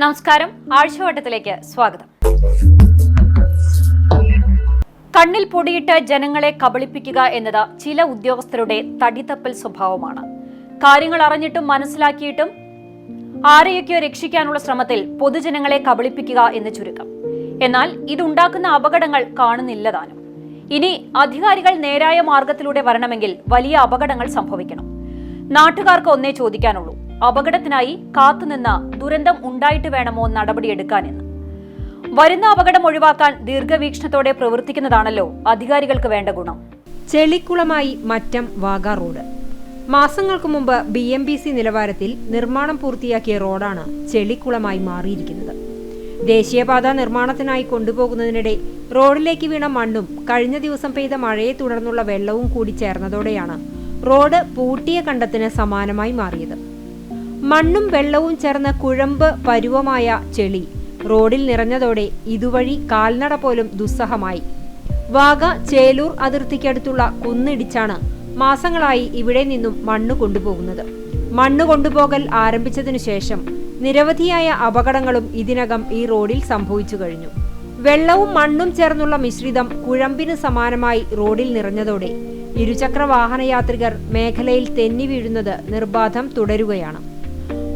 നമസ്കാരം, ആഴ്ചവട്ടത്തിലേക്ക് സ്വാഗതം. കണ്ണിൽ പൊടിയിട്ട് ജനങ്ങളെ കബളിപ്പിക്കുക എന്നത് ചില ഉദ്യോഗസ്ഥരുടെ തടിതപ്പൽ സ്വഭാവമാണ്. കാര്യങ്ങൾ അറിഞ്ഞിട്ടും മനസ്സിലാക്കിയിട്ടും ആരെയൊക്കെയോ രക്ഷിക്കാനുള്ള ശ്രമത്തിൽ പൊതുജനങ്ങളെ കബളിപ്പിക്കുക എന്ന് ചുരുക്കം. എന്നാൽ ഇതുണ്ടാക്കുന്ന അപകടങ്ങൾ കാണുന്നില്ലതാനും. ഇനി അധികാരികൾ നേരായ മാർഗത്തിലൂടെ വരണമെങ്കിൽ വലിയ അപകടങ്ങൾ സംഭവിക്കണം. നാട്ടുകാർക്ക് ഒന്നേ ചോദിക്കാനുള്ളൂ: അപകടത്തിനായി കാത്തുനിന്ന ദുരന്തം ഉണ്ടായിട്ട് വേണമോ നടപടിയെടുക്കാനെന്ന്. വരുന്ന അപകടം ഒഴിവാക്കാൻ ദീർഘവീക്ഷണത്തോടെ പ്രവർത്തിക്കുന്നതാണല്ലോ അധികാരികൾക്ക് വേണ്ട ഗുണം. ചെളിക്കുളമായി മറ്റം വാഗ റോഡ്. മാസങ്ങൾക്ക് മുമ്പ് BMBC നിലവാരത്തിൽ നിർമ്മാണം പൂർത്തിയാക്കിയ റോഡാണ് ചെളിക്കുളമായി മാറിയിരിക്കുന്നത്. ദേശീയപാത നിർമ്മാണത്തിനായി കൊണ്ടുപോകുന്നതിനിടെ റോഡിലേക്ക് വീണ മണ്ണും കഴിഞ്ഞ ദിവസം പെയ്ത മഴയെ തുടർന്നുള്ള വെള്ളവും കൂടി ചേർന്നതോടെയാണ് റോഡ് പൂട്ടിയ കണ്ടത്തിന് സമാനമായി മാറിയത്. മണ്ണും വെള്ളവും ചേർന്ന കുഴമ്പ് പരുവമായ ചെളി റോഡിൽ നിറഞ്ഞതോടെ ഇതുവഴി കാൽനട പോലും ദുസ്സഹമായി. വാഗ ചേലൂർ അതിർത്തിക്കടുത്തുള്ള കുന്നിടിച്ചാണ് മാസങ്ങളായി ഇവിടെ നിന്നും മണ്ണ് കൊണ്ടുപോകുന്നത്. മണ്ണ് കൊണ്ടുപോകൽ ആരംഭിച്ചതിനു ശേഷം നിരവധിയായ അപകടങ്ങളും ഇതിനകം ഈ റോഡിൽ സംഭവിച്ചു കഴിഞ്ഞു. വെള്ളവും മണ്ണും ചേർന്നുള്ള മിശ്രിതം കുഴമ്പിന് സമാനമായി റോഡിൽ നിറഞ്ഞതോടെ ഇരുചക്ര വാഹനയാത്രികർ മേഖലയിൽ തെന്നി വീഴുന്നത് നിർബാധം തുടരുകയാണ്.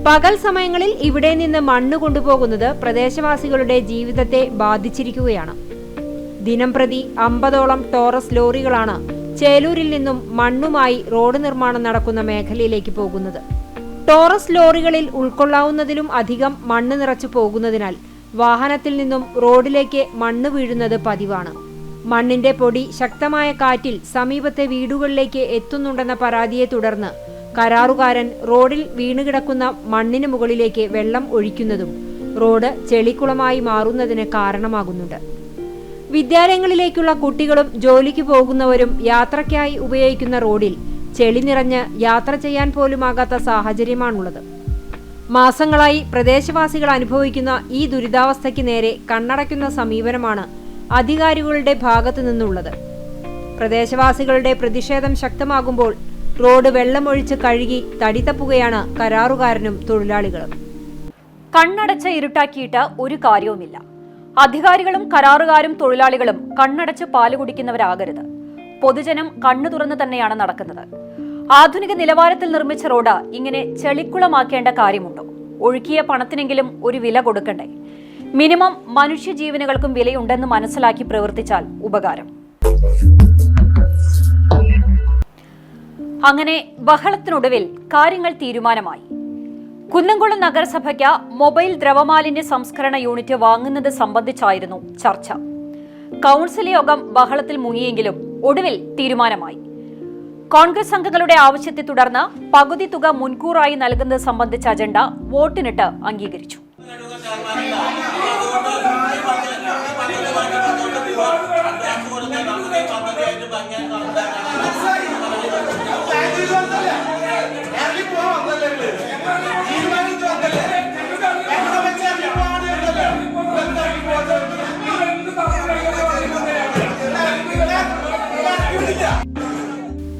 പകൽ സമയങ്ങളിൽ ഇവിടെ നിന്ന് മണ്ണ് കൊണ്ടുപോകുന്നത് പ്രദേശവാസികളുടെ ജീവിതത്തെ ബാധിച്ചിരിക്കുകയാണ്. ദിനംപ്രതി 50ഓളം ടോറസ് ലോറികളാണ് ചേലൂരിൽ നിന്നും മണ്ണുമായി റോഡ് നിർമ്മാണം നടക്കുന്ന മേഖലയിലേക്ക് പോകുന്നത്. ടോറസ് ലോറികളിൽ ഉൾക്കൊള്ളാവുന്നതിലും അധികം മണ്ണ് നിറച്ചു പോകുന്നതിനാൽ വാഹനത്തിൽ നിന്നും റോഡിലേക്ക് മണ്ണ് വീഴുന്നത് പതിവാണ്. മണ്ണിന്റെ പൊടി ശക്തമായ കാറ്റിൽ സമീപത്തെ വീടുകളിലേക്ക് എത്തുന്നുണ്ടെന്ന പരാതിയെ തുടർന്ന് കരാറുകാരൻ റോഡിൽ വീണുകിടക്കുന്ന മണ്ണിന് മുകളിലേക്ക് വെള്ളം ഒഴിക്കുന്നതും റോഡ് ചെളിക്കുളമായി മാറുന്നതിന് കാരണമാകുന്നുണ്ട്. വിദ്യാലയങ്ങളിലേക്കുള്ള കുട്ടികളും ജോലിക്ക് പോകുന്നവരും യാത്രയ്ക്കായി ഉപയോഗിക്കുന്ന റോഡിൽ ചെളി നിറഞ്ഞ് യാത്ര ചെയ്യാൻ പോലുമാകാത്ത സാഹചര്യമാണുള്ളത്. മാസങ്ങളായി പ്രദേശവാസികൾ അനുഭവിക്കുന്ന ഈ ദുരിതാവസ്ഥയ്ക്ക് നേരെ കണ്ണടയ്ക്കുന്ന സമീപനമാണ് അധികാരികളുടെ ഭാഗത്തു നിന്നുള്ളത്. പ്രദേശവാസികളുടെ പ്രതിഷേധം ശക്തമാകുമ്പോൾ റോഡ് വെള്ളമൊഴിച്ച് കഴുകി തടിതപ്പുകയാണ് കരാറുകാരനും തൊഴിലാളികളും. കണ്ണടച്ച് ഇരുട്ടാക്കിയിട്ട് ഒരു കാര്യവുമില്ല. അധികാരികളും കരാറുകാരും തൊഴിലാളികളും കണ്ണടച്ച് പാല് കുടിക്കുന്നവരാകരുത്. പൊതുജനം കണ്ണു തുറന്ന് തന്നെയാണ് നടക്കുന്നത്. ആധുനിക നിലവാരത്തിൽ നിർമ്മിച്ച റോഡ് ഇങ്ങനെ ചെളിക്കുളമാക്കേണ്ട കാര്യമുണ്ടോ? ഒഴുക്കിയ പണത്തിനെങ്കിലും ഒരു വില കൊടുക്കണ്ടേ? മിനിമം മനുഷ്യജീവനുകൾക്കും വിലയുണ്ടെന്ന് മനസ്സിലാക്കി പ്രവർത്തിച്ചാൽ ഉപകാരം. അങ്ങനെ ബഹളത്തിനൊടുവിൽ കാര്യങ്ങൾ തീരുമാനമായി. കുന്നംകുളം നഗരസഭയ്ക്ക് മൊബൈൽ ദ്രവമാലിന്യ സംസ്കരണ യൂണിറ്റ് വാങ്ങുന്നത് സംബന്ധിച്ചായിരുന്നു ചർച്ച. കൗൺസിൽ യോഗം ബഹളത്തിൽ മുങ്ങിയെങ്കിലും ഒടുവിൽ തീരുമാനമായി. കോൺഗ്രസ് അംഗങ്ങളുടെ ആവശ്യത്തെ തുടർന്ന് പകുതി തുക മുൻകൂറായി നൽകുന്നത് സംബന്ധിച്ച അജണ്ട വോട്ടിനിട്ട് അംഗീകരിച്ചു.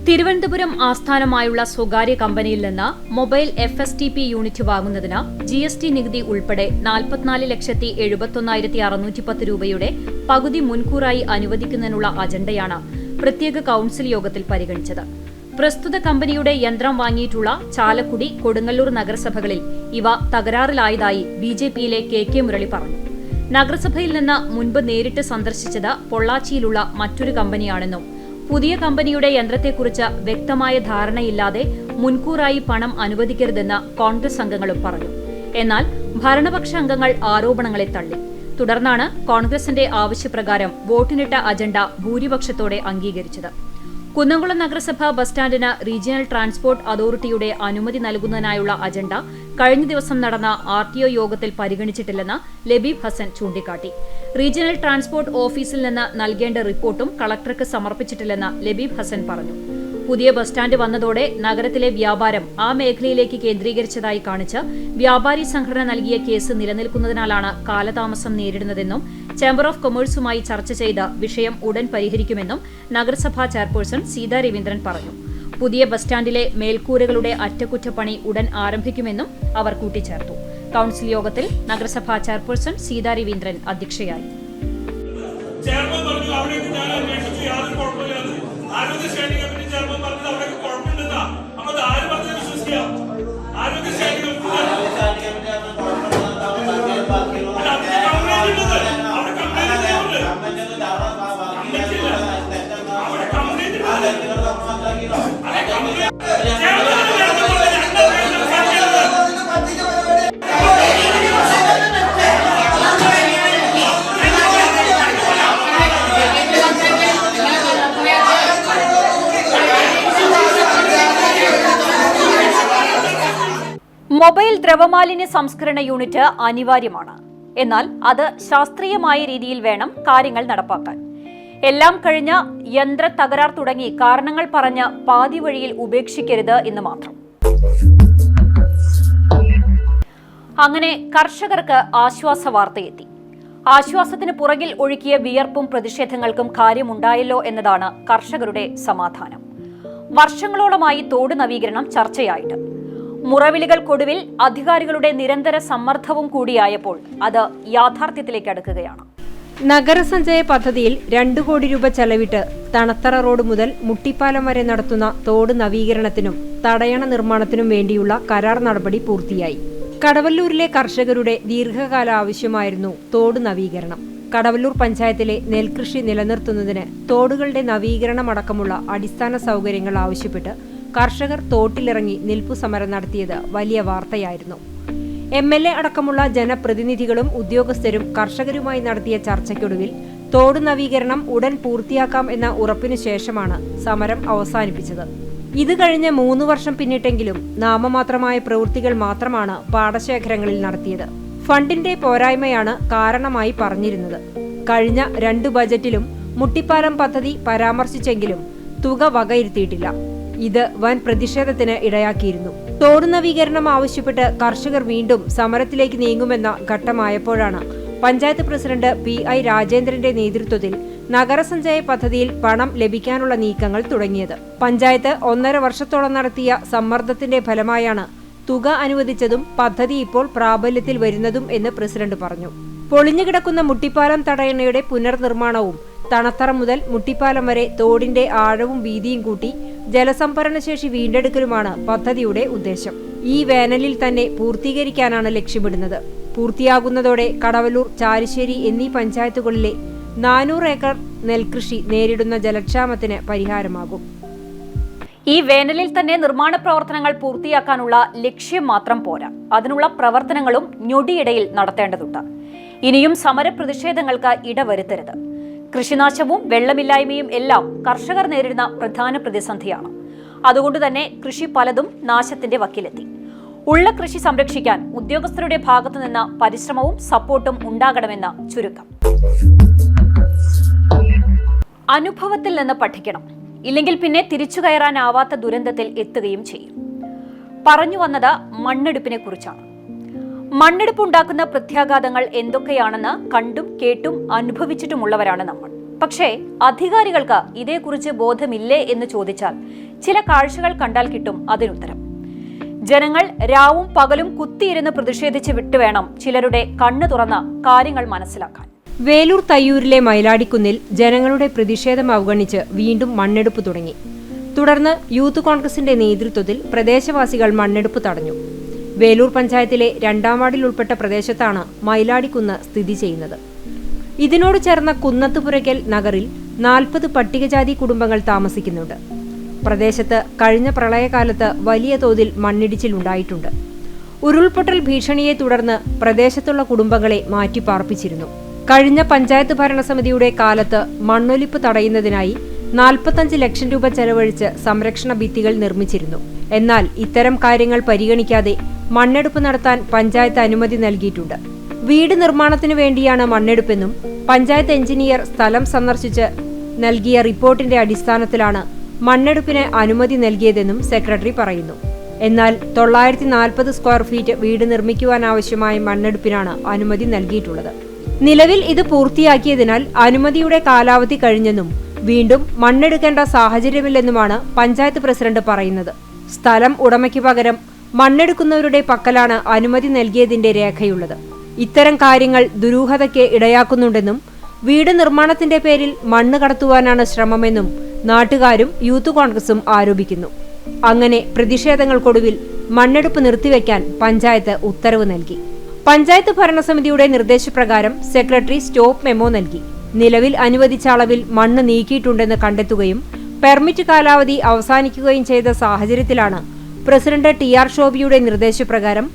തിരുവനന്തപുരം ആസ്ഥാനമായുള്ള സ്വകാര്യ കമ്പനിയിൽ നിന്ന് മൊബൈൽ FSTP യൂണിറ്റ് വാങ്ങുന്നതിന് GST നികുതി ഉൾപ്പെടെ 44,71,610 രൂപയുടെ പകുതി മുൻകൂറായി അനുവദിക്കുന്നതിനുള്ള അജണ്ടയാണ് പ്രത്യേക കൌൺസിൽ യോഗത്തിൽ പരിഗണിച്ചത്. പ്രസ്തുത കമ്പനിയുടെ യന്ത്രം വാങ്ങിയിട്ടുള്ള ചാലക്കുടി, കൊടുങ്ങല്ലൂർ നഗരസഭകളിൽ ഇവ തകരാറിലായതായി BJPയിലെ KK മുരളി പറഞ്ഞു. നഗരസഭയിൽ നിന്ന് മുൻപ് നേരിട്ട് സന്ദർശിച്ചത് പൊള്ളാച്ചിയിലുള്ള മറ്റൊരു കമ്പനിയാണെന്നും പുതിയ കമ്പനിയുടെ യന്ത്രത്തെക്കുറിച്ച് വ്യക്തമായ ധാരണയില്ലാതെ മുൻകൂറായി പണം അനുവദിക്കരുതെന്ന് കോൺഗ്രസ് അംഗങ്ങളും പറഞ്ഞു. എന്നാൽ ഭരണപക്ഷ അംഗങ്ങൾ ആരോപണങ്ങളെ തള്ളി. തുടർന്നാണ് കോൺഗ്രസിന്റെ ആവശ്യപ്രകാരം വോട്ടിനിട്ട അജണ്ട ഭൂരിപക്ഷത്തോടെ അംഗീകരിച്ചത്. കുന്നംകുളം നഗരസഭ ബസ് സ്റ്റാൻഡിന് റീജിയണൽ ട്രാൻസ്പോർട്ട് അതോറിറ്റിയുടെ അനുമതി നൽകുന്നതിനായുള്ള അജണ്ട കഴിഞ്ഞ ദിവസം നടന്ന RTO യോഗത്തിൽ പരിഗണിച്ചിട്ടില്ലെന്ന് ലബീബ് ഹസൻ ചൂണ്ടിക്കാട്ടി. റീജിയണൽ ട്രാൻസ്പോർട്ട് ഓഫീസിൽ നിന്ന് നൽകേണ്ട റിപ്പോർട്ടും കളക്ടർക്ക് സമർപ്പിച്ചിട്ടില്ലെന്ന് ലബീബ് ഹസൻ പറഞ്ഞു. പുതിയ ബസ് സ്റ്റാൻഡ് വന്നതോടെ നഗരത്തിലെ വ്യാപാരം ആ മേഖലയിലേക്ക് കേന്ദ്രീകരിച്ചതായി കാണിച്ച് വ്യാപാരി സംഘടന നൽകിയ കേസ് നിലനിൽക്കുന്നതിനാലാണ് കാലതാമസം നേരിടുന്നതെന്നും ചേംബർ ഓഫ് കൊമേഴ്സുമായി ചർച്ച ചെയ്ത് വിഷയം ഉടൻ പരിഹരിക്കുമെന്നും നഗരസഭാ ചെയർപേഴ്സൺ സീതാ രവീന്ദ്രൻ പറഞ്ഞു. പുതിയ ബസ് സ്റ്റാൻഡിലെ മേൽക്കൂരകളുടെ അറ്റകുറ്റപ്പണി ഉടൻ ആരംഭിക്കുമെന്നും അവർ കൂട്ടിച്ചേർത്തു. കൌൺസിൽ യോഗത്തിൽ നഗരസഭാ ചെയർപേഴ്സൺ സീതാ രവീന്ദ്രൻ അധ്യക്ഷയായി. മൊബൈൽ ദ്രവമാലിന്യ സംസ്കരണ യൂണിറ്റ് അനിവാര്യമാണ്. എന്നാൽ അത് ശാസ്ത്രീയമായ രീതിയിൽ വേണം കാര്യങ്ങൾ നടപ്പാക്കാൻ. എല്ലാം കഴിഞ്ഞ യന്ത്ര തകരാർ തുടങ്ങി കാരണങ്ങൾ പറഞ്ഞ് പാതി വഴിയിൽ ഉപേക്ഷിക്കരുത് എന്ന് മാത്രം. അങ്ങനെ കർഷകർക്ക് ആശ്വാസ വാർത്തയെത്തി. ആശ്വാസത്തിന് പുറകിൽ ഒഴുക്കിയ വിയർപ്പും പ്രതിഷേധങ്ങൾക്കും കാര്യമുണ്ടായല്ലോ എന്നതാണ് കർഷകരുടെ സമാധാനം. വർഷങ്ങളോളമായി തോട് നവീകരണം ചർച്ചയായിട്ട് മുറവിളികൾക്കൊടുവിൽ അധികാരികളുടെ നിരന്തര സമ്മർദ്ദവും കൂടിയായപ്പോൾ അത് യാഥാർത്ഥ്യത്തിലേക്ക് അടുക്കുകയാണ്. നഗരസഞ്ചയ പദ്ധതിയിൽ 2 കോടി രൂപ ചെലവിട്ട് തണത്തറ റോഡ് മുതൽ മുട്ടിപ്പാലം വരെ നടത്തുന്ന തോട് നവീകരണത്തിനും തടയണ നിർമ്മാണത്തിനും വേണ്ടിയുള്ള കരാർ നടപടി പൂർത്തിയായി. കടവല്ലൂരിലെ കർഷകരുടെ ദീർഘകാല ആവശ്യമായിരുന്നു തോട് നവീകരണം. കടവല്ലൂർ പഞ്ചായത്തിലെ നെൽകൃഷി നിലനിർത്തുന്നതിന് തോടുകളുടെ നവീകരണമടക്കമുള്ള അടിസ്ഥാന സൗകര്യങ്ങൾ ആവശ്യപ്പെട്ട് കർഷകർ തോട്ടിലിറങ്ങി നിൽപ്പു സമരം നടത്തിയത് വലിയ വാർത്തയായിരുന്നു. MLA അടക്കമുള്ള ജനപ്രതിനിധികളും ഉദ്യോഗസ്ഥരും കർഷകരുമായി നടത്തിയ ചർച്ചയ്ക്കൊടുവിൽ തോട് നവീകരണം ഉടൻ പൂർത്തിയാക്കാം എന്ന ഉറപ്പിനു ശേഷമാണ് സമരം അവസാനിപ്പിച്ചത്. ഇത് കഴിഞ്ഞ് 3 വർഷം പിന്നിട്ടെങ്കിലും നാമമാത്രമായ പ്രവൃത്തികൾ മാത്രമാണ് പാടശേഖരങ്ങളിൽ നടത്തിയത്. ഫണ്ടിന്റെ പോരായ്മയാണ് കാരണമായി പറഞ്ഞിരുന്നത്. കഴിഞ്ഞ 2 ബജറ്റിലും മുട്ടിപ്പാലം പദ്ധതി പരാമർശിച്ചെങ്കിലും തുക വകയിരുത്തിയിട്ടില്ല. ഇത് വൻ പ്രതിഷേധത്തിന് ഇടയാക്കിയിരുന്നു. തോട് നവീകരണം ആവശ്യപ്പെട്ട് കർഷകർ വീണ്ടും സമരത്തിലേക്ക് നീങ്ങുമെന്ന ഘട്ടമായപ്പോഴാണ് പഞ്ചായത്ത് പ്രസിഡന്റ് PI രാജേന്ദ്രന്റെ നേതൃത്വത്തിൽ നഗരസഞ്ചയ പദ്ധതിയിൽ പണം ലഭിക്കാനുള്ള നീക്കങ്ങൾ തുടങ്ങിയത്. പഞ്ചായത്ത് 1.5 വർഷത്തോളം നടത്തിയ സമ്മർദ്ദത്തിന്റെ ഫലമായാണ് തുക അനുവദിച്ചതും പദ്ധതി ഇപ്പോൾ പ്രാബല്യത്തിൽ വരുന്നതും എന്ന് പ്രസിഡന്റ് പറഞ്ഞു. പൊളിഞ്ഞുകിടക്കുന്ന മുട്ടിപ്പാലം തടയണയുടെ പുനർനിർമ്മാണവും തണത്തറ മുതൽ മുട്ടിപ്പാലം വരെ തോടിന്റെ ആഴവും വീതിയും കൂട്ടി ജലസംഭരണശേഷി വീണ്ടെടുക്കലുമാണ് പദ്ധതിയുടെ ഉദ്ദേശം. ഈ വേനലിൽ തന്നെ പൂർത്തീകരിക്കാനാണ് ലക്ഷ്യമിടുന്നത്. പൂർത്തിയാകുന്നതോടെ കടവല്ലൂർ, ചാലിശ്ശേരി എന്നീ പഞ്ചായത്തുകളിലെ 400 ഏക്കർ നെൽകൃഷി നേരിടുന്ന ജലക്ഷാമത്തിന് പരിഹാരമാകും. ഈ വേനലിൽ തന്നെ നിർമ്മാണ പ്രവർത്തനങ്ങൾ പൂർത്തിയാക്കാനുള്ള ലക്ഷ്യം മാത്രം പോരാ, അതിനുള്ള പ്രവർത്തനങ്ങളും ഞൊടിയിടയിൽ നടത്തേണ്ടതുണ്ട്. ഇനിയും സമര പ്രതിഷേധങ്ങൾക്ക് ഇടവരുത്തരുത്. കൃഷിനാശവും വെള്ളമില്ലായ്മയും എല്ലാം കർഷകർ നേരിടുന്ന പ്രധാന പ്രതിസന്ധിയാണ്. അതുകൊണ്ട് തന്നെ കൃഷി പലതും നാശത്തിന്റെ വക്കിലെത്തി. ഉള്ള കൃഷി സംരക്ഷിക്കാൻ ഉദ്യോഗസ്ഥരുടെ ഭാഗത്തുനിന്ന് പരിശ്രമവും സപ്പോർട്ടും ഉണ്ടാകണമെന്ന ചുരുക്കം. അനുഭവത്തിൽ നിന്ന് പഠിക്കണം, ഇല്ലെങ്കിൽ പിന്നെ തിരിച്ചു കയറാനാവാത്ത ദുരന്തത്തിൽ എത്തുകയും ചെയ്യും. പറഞ്ഞു വന്നത് മണ്ണെടുപ്പിനെ കുറിച്ചാണ്. മണ്ണെടുപ്പ് ഉണ്ടാക്കുന്ന പ്രത്യാഘാതങ്ങൾ എന്തൊക്കെയാണെന്ന് കണ്ടും കേട്ടും അനുഭവിച്ചിട്ടുമുള്ളവരാണ് നമ്മൾ. പക്ഷേ അധികാരികൾക്ക് ഇതേക്കുറിച്ച് ബോധമില്ലേ എന്ന് ചോദിച്ചാൽ ചില കാഴ്ചകൾ കണ്ടാൽ കിട്ടും അതിനുത്തരം. ജനങ്ങൾ രാവും പകലും കുത്തിയിരുന്ന് പ്രതിഷേധിച്ച് വിട്ടുവേണം ചിലരുടെ കണ്ണു തുറന്ന കാര്യങ്ങൾ മനസ്സിലാക്കാൻ. വേലൂർ തയ്യൂരിലെ മൈലാടിക്കുന്നിൽ ജനങ്ങളുടെ പ്രതിഷേധം അവഗണിച്ച് വീണ്ടും മണ്ണെടുപ്പ് തുടങ്ങി. തുടർന്ന് യൂത്ത് കോൺഗ്രസിന്റെ നേതൃത്വത്തിൽ പ്രദേശവാസികൾ മണ്ണെടുപ്പ് തടഞ്ഞു. വേലൂർ പഞ്ചായത്തിലെ 2ാം വാർഡിൽ ഉൾപ്പെട്ട പ്രദേശത്താണ് മൈലാടിക്കുന്ന് സ്ഥിതി ചെയ്യുന്നത്. ഇതിനോട് ചേർന്ന കുന്നത്തുപുരയ്ക്കൽ നഗറിൽ 40 പട്ടികജാതി കുടുംബങ്ങൾ താമസിക്കുന്നുണ്ട്. പ്രദേശത്ത് കഴിഞ്ഞ പ്രളയകാലത്ത് വലിയ തോതിൽ മണ്ണിടിച്ചിലുണ്ടായിട്ടുണ്ട്. ഉരുൾപൊട്ടൽ ഭീഷണിയെ തുടർന്ന് പ്രദേശത്തുള്ള കുടുംബങ്ങളെ മാറ്റിപ്പാർപ്പിച്ചിരുന്നു. കഴിഞ്ഞ പഞ്ചായത്ത് ഭരണസമിതിയുടെ കാലത്ത് മണ്ണൊലിപ്പ് തടയുന്നതിനായി 45 ലക്ഷം രൂപ ചെലവഴിച്ച് സംരക്ഷണ ഭിത്തികൾ നിർമ്മിച്ചിരുന്നു. എന്നാൽ ഇത്തരം കാര്യങ്ങൾ പരിഗണിക്കാതെ മണ്ണെടുപ്പ് നടത്താൻ പഞ്ചായത്ത് അനുമതി നൽകിയിട്ടുണ്ട്. വീട് നിർമ്മാണത്തിനു വേണ്ടിയാണ് മണ്ണെടുപ്പെന്നും പഞ്ചായത്ത് എഞ്ചിനീയർ സ്ഥലം സന്ദർശിച്ച് നൽകിയ റിപ്പോർട്ടിന്റെ അടിസ്ഥാനത്തിലാണ് മണ്ണെടുപ്പിന് അനുമതി നൽകിയതെന്നും സെക്രട്ടറി പറയുന്നു. എന്നാൽ 940 സ്ക്വയർ ഫീറ്റ് വീട് നിർമ്മിക്കുവാനാവശ്യമായ മണ്ണെടുപ്പിനാണ് അനുമതി നൽകിയിട്ടുള്ളത്. നിലവിൽ ഇത് പൂർത്തിയാക്കിയതിനാൽ അനുമതിയുടെ കാലാവധി കഴിഞ്ഞെന്നും വീണ്ടും മണ്ണെടുക്കേണ്ട സാഹചര്യമില്ലെന്നുമാണ് പഞ്ചായത്ത് പ്രസിഡന്റ് പറയുന്നത്. സ്ഥലം ഉടമയ്ക്ക് പകരം മണ്ണെടുക്കുന്നവരുടെ പക്കലാണ് അനുമതി നൽകിയതിന്റെ രേഖയുള്ളത്. ഇത്തരം കാര്യങ്ങൾ ദുരൂഹതയ്ക്ക് ഇടയാക്കുന്നുണ്ടെന്നും വീട് നിർമ്മാണത്തിന്റെ പേരിൽ മണ്ണ് കടത്തുവാനാണ് ശ്രമമെന്നും നാട്ടുകാരും യൂത്ത് കോൺഗ്രസും ആരോപിക്കുന്നു. അങ്ങനെ പ്രതിഷേധങ്ങൾക്കൊടുവിൽ മണ്ണെടുപ്പ് നിർത്തിവെക്കാൻ പഞ്ചായത്ത് ഉത്തരവ് നൽകി. പഞ്ചായത്ത് ഭരണസമിതിയുടെ നിർദ്ദേശപ്രകാരം സെക്രട്ടറി സ്റ്റോപ്പ് മെമ്മോ നൽകി. നിലവിൽ അനുവദിച്ച അളവിൽ മണ്ണ് നീക്കിയിട്ടുണ്ടെന്ന് കണ്ടെത്തുകയും പെർമിറ്റ് കാലാവധി അവസാനിക്കുകയും ചെയ്ത സാഹചര്യത്തിലാണ് പ്രസിഡന്റ് TR ഷോബിയുടെ നിർദ്ദേശപ്രകാരം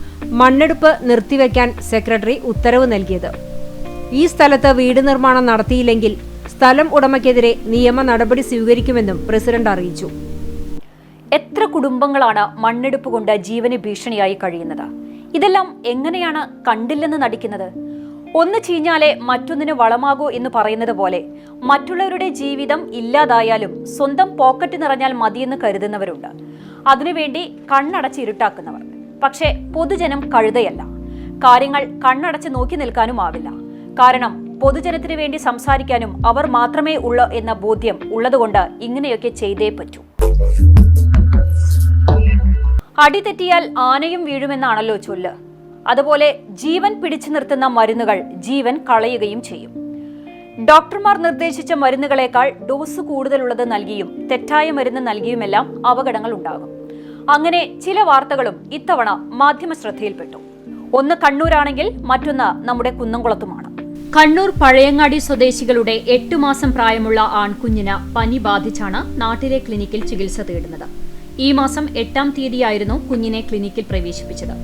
മണ്ണെടുപ്പ് നിർത്തിവെക്കാൻ സെക്രട്ടറി ഉത്തരവ് നൽകിയത്. ഈ സ്ഥലത്ത് വീട് നിർമ്മാണം നടത്തിയില്ലെങ്കിൽ സ്ഥലം ഉടമയ്ക്കെതിരെ നിയമ നടപടി സ്വീകരിക്കുമെന്നും പ്രസിഡന്റ് അറിയിച്ചു. എത്ര കുടുംബങ്ങളാണ് മണ്ണെടുപ്പ് കൊണ്ട് ജീവന് ഭീഷണിയായി കഴിയുന്നത്? ഇതെല്ലാം എങ്ങനെയാണ് കണ്ടില്ലെന്ന് നടിക്കുന്നത്? ഒന്ന് ചീഞ്ഞാലേ മറ്റൊന്നിന് വളമാകൂ എന്ന് പറയുന്നത് പോലെ മറ്റുള്ളവരുടെ ജീവിതം ഇല്ലാതായാലും സ്വന്തം പോക്കറ്റ് നിറഞ്ഞാൽ മതിയെന്ന് കരുതുന്നവരുണ്ട്. അതിനുവേണ്ടി കണ്ണടച്ച് ഇരുട്ടാക്കുന്നവർ. പക്ഷേ പൊതുജനം കഴുതയല്ല. കാര്യങ്ങൾ കണ്ണടച്ച് നോക്കി നിൽക്കാനും ആവില്ല. കാരണം പൊതുജനത്തിന് വേണ്ടി സംസാരിക്കാനും അവർ മാത്രമേ ഉള്ളൂ എന്ന ബോധ്യം ഉള്ളതുകൊണ്ട് ഇങ്ങനെയൊക്കെ ചെയ്തേ പറ്റൂ. അടിതെറ്റിയാൽ ആനയും വീഴുമെന്നാണല്ലോ ചൊല്ല്. അതുപോലെ ജീവൻ പിടിച്ചു നിർത്തുന്ന മരുന്നുകൾ ജീവൻ കളയുകയും ചെയ്യും. ഡോക്ടർമാർ നിർദ്ദേശിച്ച മരുന്നുകളേക്കാൾ ഡോസ് കൂടുതലുള്ളത് നൽകിയും തെറ്റായ മരുന്ന് നൽകിയുമെല്ലാം അപകടങ്ങൾ ഉണ്ടാകും. അങ്ങനെ ചില വാർത്തകളും ഇത്തവണ മാധ്യമ ശ്രദ്ധയിൽപ്പെട്ടു. ഒന്ന് കണ്ണൂരാണെങ്കിൽ മറ്റൊന്ന് നമ്മുടെ കുന്നംകുളത്തുമാണ്. കണ്ണൂർ പഴയങ്ങാടി സ്വദേശികളുടെ 8 മാസം പ്രായമുള്ള ആൺകുഞ്ഞിന് പനി ബാധിച്ചാണ് നാട്ടിലെ ക്ലിനിക്കിൽ ചികിത്സ തേടുന്നത്. ഈ മാസം 8-ാം തീയതിയായിരുന്നു കുഞ്ഞിനെ ക്ലിനിക്കിൽ പ്രവേശിപ്പിച്ചത്.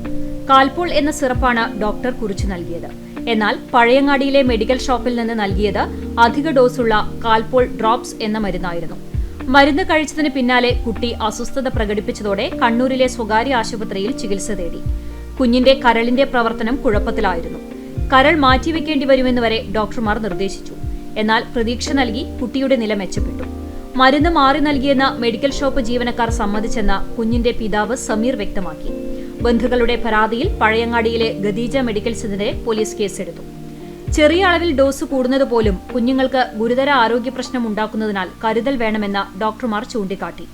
കാൽപോൾ എന്ന സിറപ്പാണ് ഡോക്ടർ കുറിച്ചു നൽകിയത്. എന്നാൽ പഴയങ്ങാടിയിലെ മെഡിക്കൽ ഷോപ്പിൽ നിന്ന് നൽകിയത് അധിക ഡോസുള്ള കാൽപോൾ ഡ്രോപ്സ് എന്ന മരുന്നായിരുന്നു. മരുന്ന് കഴിച്ചതിന് പിന്നാലെ കുട്ടി അസ്വസ്ഥത പ്രകടിപ്പിച്ചതോടെ കണ്ണൂരിലെ സ്വകാര്യ ആശുപത്രിയിൽ ചികിത്സ തേടി. കുഞ്ഞിന്റെ കരളിന്റെ പ്രവർത്തനം കുഴപ്പത്തിലായിരുന്നു. കരൾ മാറ്റിവെക്കേണ്ടി വരുമെന്ന് വരെ ഡോക്ടർമാർ നിർദ്ദേശിച്ചു. എന്നാൽ പ്രതീക്ഷ നൽകി കുട്ടിയുടെ നില മെച്ചപ്പെട്ടു. മരുന്ന് മാറി നൽകിയെന്ന മെഡിക്കൽ ഷോപ്പ് ജീവനക്കാർ സമ്മതിച്ചെന്ന കുഞ്ഞിന്റെ പിതാവ് സമീർ വ്യക്തമാക്കി. ബന്ധുക്കളുടെ പരാതിയിൽ പഴയങ്ങാടിയിലെ ഖദീജ മെഡിക്കൽസിനെതിരെ പോലീസ് കേസെടുത്തു. ചെറിയ അളവിൽ ഡോസ് കൂടുന്നതുപോലും കുഞ്ഞുങ്ങൾക്ക് ഗുരുതര ആരോഗ്യ പ്രശ്നം ഉണ്ടാക്കുന്നതിനാൽ കരുതൽ വേണമെന്ന് ഡോക്ടർമാർ ചൂണ്ടിക്കാട്ടി.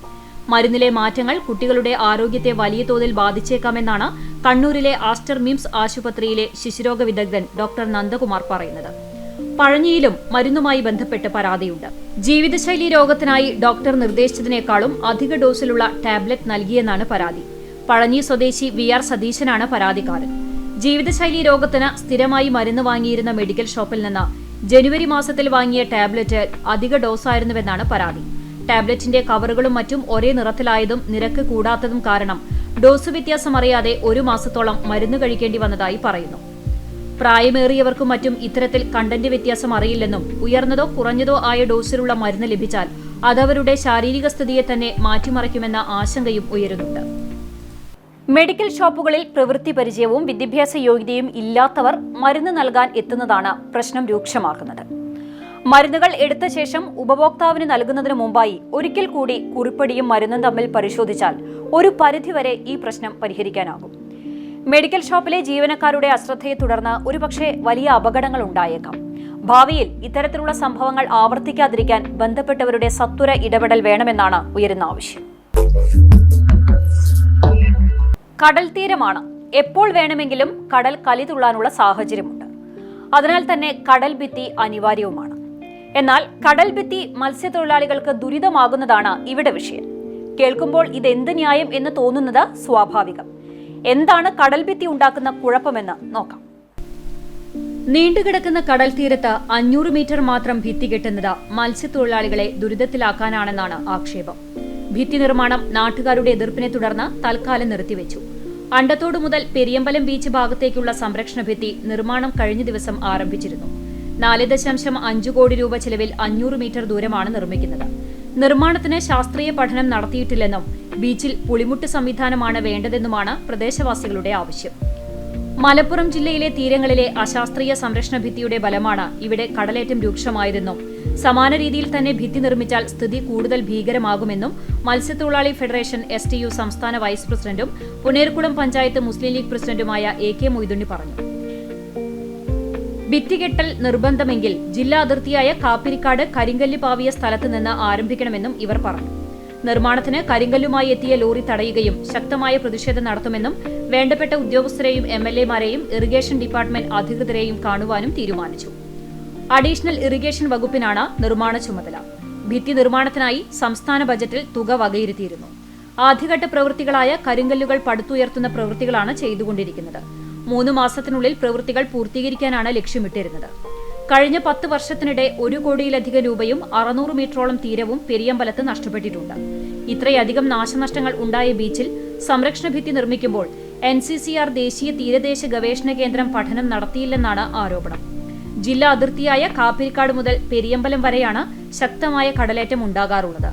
മരുന്നിലെ മാറ്റങ്ങൾ കുട്ടികളുടെ ആരോഗ്യത്തെ വലിയ തോതിൽ ബാധിച്ചേക്കാമെന്നാണ് കണ്ണൂരിലെ ആസ്റ്റർ മിംസ് ആശുപത്രിയിലെ ശിശുരോഗ വിദഗ്ധൻ ഡോക്ടർ നന്ദകുമാർ പറയുന്നത്. പഴഞ്ഞിയിലും മരുന്നുമായി ബന്ധപ്പെട്ട് പരാതിയുണ്ട്. ജീവിതശൈലി രോഗത്തിനായി ഡോക്ടർ നിർദ്ദേശിച്ചതിനേക്കാളും അധിക ഡോസിലുള്ള ടാബ്ലറ്റ് നൽകിയെന്നാണ് പരാതി. പഴഞ്ഞി സ്വദേശി VR സതീശനാണ് പരാതിക്കാരൻ. ജീവിതശൈലി രോഗത്തിന് സ്ഥിരമായി മരുന്ന് വാങ്ങിയിരുന്ന മെഡിക്കൽ ഷോപ്പിൽ നിന്ന് ജനുവരി മാസത്തിൽ വാങ്ങിയ ടാബ്ലറ്റ് അധിക ഡോസായിരുന്നുവെന്നാണ് പരാതി. ടാബ്ലറ്റിന്റെ കവറുകളും മറ്റും ഒരേ നിറത്തിലായതും നിരക്ക് കൂടാത്തതും കാരണം ഡോസ് വ്യത്യാസം അറിയാതെ 1 മാസത്തോളം മരുന്ന് കഴിക്കേണ്ടി വന്നതായി പറയുന്നു. പ്രായമേറിയവർക്കും മറ്റും ഇത്തരത്തിൽ കണ്ടന്റ് വ്യത്യാസം അറിയില്ലെന്നും ഉയർന്നതോ കുറഞ്ഞതോ ആയ ഡോസിലുള്ള മരുന്ന് ലഭിച്ചാൽ അതവരുടെ ശാരീരിക സ്ഥിതിയെ തന്നെ മാറ്റിമറിക്കുമെന്ന ആശങ്കയും ഉയരുന്നുണ്ട്. മെഡിക്കൽ ഷോപ്പുകളിൽ പ്രവൃത്തി പരിചയവും വിദ്യാഭ്യാസ യോഗ്യതയും ഇല്ലാത്തവർ മരുന്ന് നൽകാൻ എത്തുന്നതാണ് പ്രശ്നം രൂക്ഷമാക്കുന്നത്. മരുന്നുകൾ എടുത്ത ശേഷം ഉപഭോക്താവിന് നൽകുന്നതിന് മുമ്പായി ഒരിക്കൽ കൂടി കുറിപ്പടിയും മരുന്നും തമ്മിൽ പരിശോധിച്ചാൽ ഒരു പരിധിവരെ ഈ പ്രശ്നം പരിഹരിക്കാനാകും. മെഡിക്കൽ ഷോപ്പിലെ ജീവനക്കാരുടെ അശ്രദ്ധയെ തുടർന്ന് ഒരുപക്ഷെ വലിയ അപകടങ്ങൾ ഉണ്ടായേക്കാം. ഭാവിയിൽ ഇത്തരത്തിലുള്ള സംഭവങ്ങൾ ആവർത്തിക്കാതിരിക്കാൻ ബന്ധപ്പെട്ടവരുടെ സത്വര ഇടപെടൽ വേണമെന്നാണ് ഉയരുന്ന ആവശ്യം. കടൽ തീരമാണ്. എപ്പോൾ വേണമെങ്കിലും കടൽ കലിതുള്ളാനുള്ള സാഹചര്യമുണ്ട്. അതിനാൽ തന്നെ കടൽ ഭിത്തി അനിവാര്യവുമാണ്. എന്നാൽ കടൽ ഭിത്തി മത്സ്യത്തൊഴിലാളികൾക്ക് ദുരിതമാകുന്നതാണ് ഇവിടെ വിഷയം. കേൾക്കുമ്പോൾ ഇതെന്ത് ന്യായം എന്ന് തോന്നുന്നത് സ്വാഭാവികം. എന്താണ് കടൽ ഭിത്തി ഉണ്ടാക്കുന്ന കുഴപ്പമെന്ന് നോക്കാം. നീണ്ടുകിടക്കുന്ന കടൽ തീരത്ത് 500 മീറ്റർ മാത്രം ഭിത്തി കെട്ടുന്നത് മത്സ്യത്തൊഴിലാളികളെ ദുരിതത്തിലാക്കാനാണെന്നാണ് ആക്ഷേപം. ഭിത്തി നിർമ്മാണം നാട്ടുകാരുടെ എതിർപ്പിനെ തുടർന്ന് തൽക്കാലം നിർത്തിവെച്ചു. അണ്ടത്തോട് മുതൽ പെരിയമ്പലം ബീച്ച് ഭാഗത്തേക്കുള്ള സംരക്ഷണ ഭിത്തി നിർമ്മാണം കഴിഞ്ഞ ദിവസം ആരംഭിച്ചിരുന്നു. 4.5 കോടി രൂപ ചെലവിൽ 500 മീറ്റർ ദൂരമാണ് നിർമ്മിക്കുന്നത്. നിർമ്മാണത്തിന് ശാസ്ത്രീയ പഠനം നടത്തിയിട്ടില്ലെന്നും ബീച്ചിൽ പുളിമുട്ട് സംവിധാനമാണ് വേണ്ടതെന്നുമാണ് പ്രദേശവാസികളുടെ ആവശ്യം. മലപ്പുറം ജില്ലയിലെ തീരങ്ങളിലെ അശാസ്ത്രീയ സംരക്ഷണ ഭിത്തിയുടെ ബലമാണ് ഇവിടെ കടലേറ്റം രൂക്ഷമായതെന്നും സമാന രീതിയിൽ തന്നെ ഭിത്തി നിർമ്മിച്ചാൽ സ്ഥിതി കൂടുതൽ ഭീകരമാകുമെന്നും മത്സ്യത്തൊഴിലാളി ഫെഡറേഷൻ STU സംസ്ഥാന വൈസ് പ്രസിഡന്റും പുനേർകുളം പഞ്ചായത്ത് മുസ്ലിം ലീഗ് പ്രസിഡന്റുമായ AK മൊയ്തുണ്ണി പറഞ്ഞു. ഭിത്തികെട്ടൽ നിർബന്ധമെങ്കിൽ ജില്ലാ അതിർത്തിയായ കാപ്പിരിക്കാട് കരിങ്കല്ല് പാവിയ സ്ഥലത്ത് നിന്ന് ആരംഭിക്കണമെന്നും ഇവർ പറഞ്ഞു. നിർമ്മാണത്തിന് കരിങ്കല്ലുമായി എത്തിയ ലോറി തടയുകയും ശക്തമായ പ്രതിഷേധം നടത്തുമെന്നും വേണ്ടപ്പെട്ട ഉദ്യോഗസ്ഥരെയും MLA-മാരെയും ഇറിഗേഷൻ ഡിപ്പാർട്ട്മെന്റ് അധികൃതരെയും കാണുവാനും തീരുമാനിച്ചു. അഡീഷണൽ ഇറിഗേഷൻ വകുപ്പിനാണ് നിർമ്മാണ ചുമതല. ഭിത്തി നിർമ്മാണത്തിനായി സംസ്ഥാന ബജറ്റിൽ തുക വകയിരുത്തിയിരുന്നു. ആദ്യഘട്ട പ്രവൃത്തികളായ കരിങ്കല്ലുകൾ പടുത്തുയർത്തുന്ന പ്രവൃത്തികളാണ് ചെയ്തുകൊണ്ടിരിക്കുന്നത്. 3 മാസത്തിനുള്ളിൽ പ്രവൃത്തികൾ പൂർത്തീകരിക്കാനാണ് ലക്ഷ്യമിട്ടിരുന്നത്. കഴിഞ്ഞ 10 വർഷത്തിനിടെ 1 കോടിയിലധികം രൂപയും 600 മീറ്ററോളം തീരവും പെരിയമ്പലത്ത് നഷ്ടപ്പെട്ടിട്ടുണ്ട്. ഇത്രയധികം നാശനഷ്ടങ്ങൾ ഉണ്ടായ ബീച്ചിൽ സംരക്ഷണ ഭിത്തി നിർമ്മിക്കുമ്പോൾ NCCR ദേശീയ തീരദേശ ഗവേഷണ കേന്ദ്രം പഠനം നടത്തിയില്ലെന്നാണ് ആരോപണം. ജില്ലാ അതിർത്തിയായ കാപ്പിരിക്കാട് മുതൽ പെരിയമ്പലം വരെയാണ് ശക്തമായ കടലേറ്റം ഉണ്ടാകാറുള്ളത്.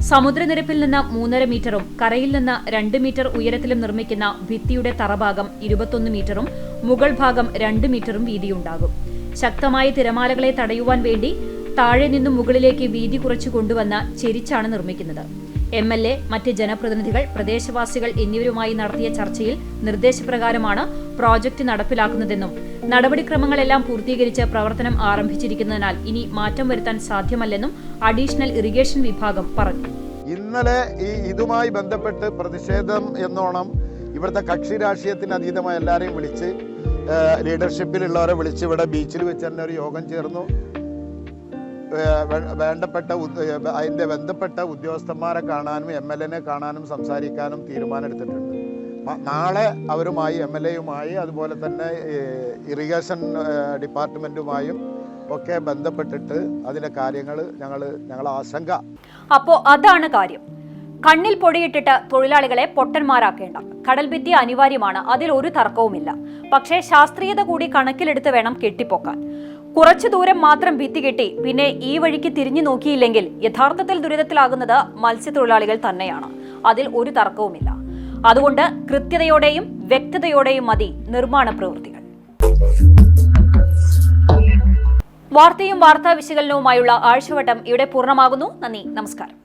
സമുദ്രനിരപ്പിൽ നിന്ന് 3.5 മീറ്ററും കരയിൽ നിന്ന് 2 മീറ്റർ ഉയരത്തിലും നിർമ്മിക്കുന്ന ഭിത്തിയുടെ തറഭാഗം 21 മീറ്ററും മുകൾ ഭാഗം 2 മീറ്ററും വീതിയുണ്ടാകും. ശക്തമായ തിരമാലകളെ തടയുവാൻ വേണ്ടി താഴെ നിന്നും മുകളിലേക്ക് വീതി കുറച്ചു കൊണ്ടുവന്ന് ചെരിച്ചാണ് നിർമ്മിക്കുന്നത്. MLA, മറ്റ് ജനപ്രതിനിധികൾ, പ്രദേശവാസികൾ എന്നിവരുമായി നടത്തിയ ചർച്ചയിൽ നിർദ്ദേശപ്രകാരമാണ് പ്രോജക്ട് നടപ്പിലാക്കുന്നതെന്നും നടപടിക്രമങ്ങളെല്ലാം പൂർത്തീകരിച്ച് പ്രവർത്തനം ആരംഭിച്ചിരിക്കുന്നതിനാൽ ഇനി മാറ്റം വരുത്താൻ സാധ്യമല്ലെന്നും അഡീഷണൽ ഇറിഗേഷൻ വിഭാഗം പറഞ്ഞു. ഇന്നലെ ഇതുമായി ബന്ധപ്പെട്ട് പ്രതിഷേധം എന്നോണം ഇവിടുത്തെ കക്ഷി രാഷ്ട്രീയത്തിന് അതീതമായി എല്ലാവരെയും വിളിച്ച് ലീഡർഷിപ്പിലുള്ളവരെ വിളിച്ച് ഇവിടെ ബീച്ചിൽ വെച്ച് തന്നെ ഒരു യോഗം ചേർന്നു. അതിൻ്റെ ബന്ധപ്പെട്ട ഉദ്യോഗസ്ഥന്മാരെ കാണാനും MLA-നെ കാണാനും സംസാരിക്കാനും തീരുമാനമെടുത്തിട്ടുണ്ട്. നാളെ അവരുമായി MLA-യുമായി അതുപോലെ തന്നെ ഇറിഗേഷൻ ഡിപ്പാർട്ട്മെൻറ്റുമായും ഒക്കെ ബന്ധപ്പെട്ടിട്ട് അതിൻ്റെ കാര്യങ്ങൾ ഞങ്ങൾ ആശങ്ക. അപ്പോൾ അതാണ് കാര്യം. കണ്ണിൽ പൊടിയിട്ടിട്ട് തൊഴിലാളികളെ പൊട്ടന്മാരാക്കേണ്ട. കടൽഭിത്തി അനിവാര്യമാണ്, അതിൽ ഒരു തർക്കവുമില്ല. പക്ഷേ ശാസ്ത്രീയത കൂടി കണക്കിലെടുത്ത് വേണം കെട്ടിപ്പൊക്കാൻ. കുറച്ചു ദൂരം മാത്രം ഭിത്തി കെട്ടി പിന്നെ ഈ വഴിക്ക് തിരിഞ്ഞു നോക്കിയില്ലെങ്കിൽ യഥാർത്ഥത്തിൽ ദുരിതത്തിലാകുന്നത് മത്സ്യത്തൊഴിലാളികൾ തന്നെയാണ്. അതിൽ ഒരു തർക്കവുമില്ല. അതുകൊണ്ട് കൃത്യതയോടെയും വ്യക്തതയോടെയും മതി നിർമ്മാണ പ്രവൃത്തികൾ. വാർത്തയും വാർത്താ വിശകലനവുമായുള്ള ആഴ്ചവട്ടം ഇവിടെ പൂർണ്ണമാകുന്നു. നന്ദി, നമസ്കാരം.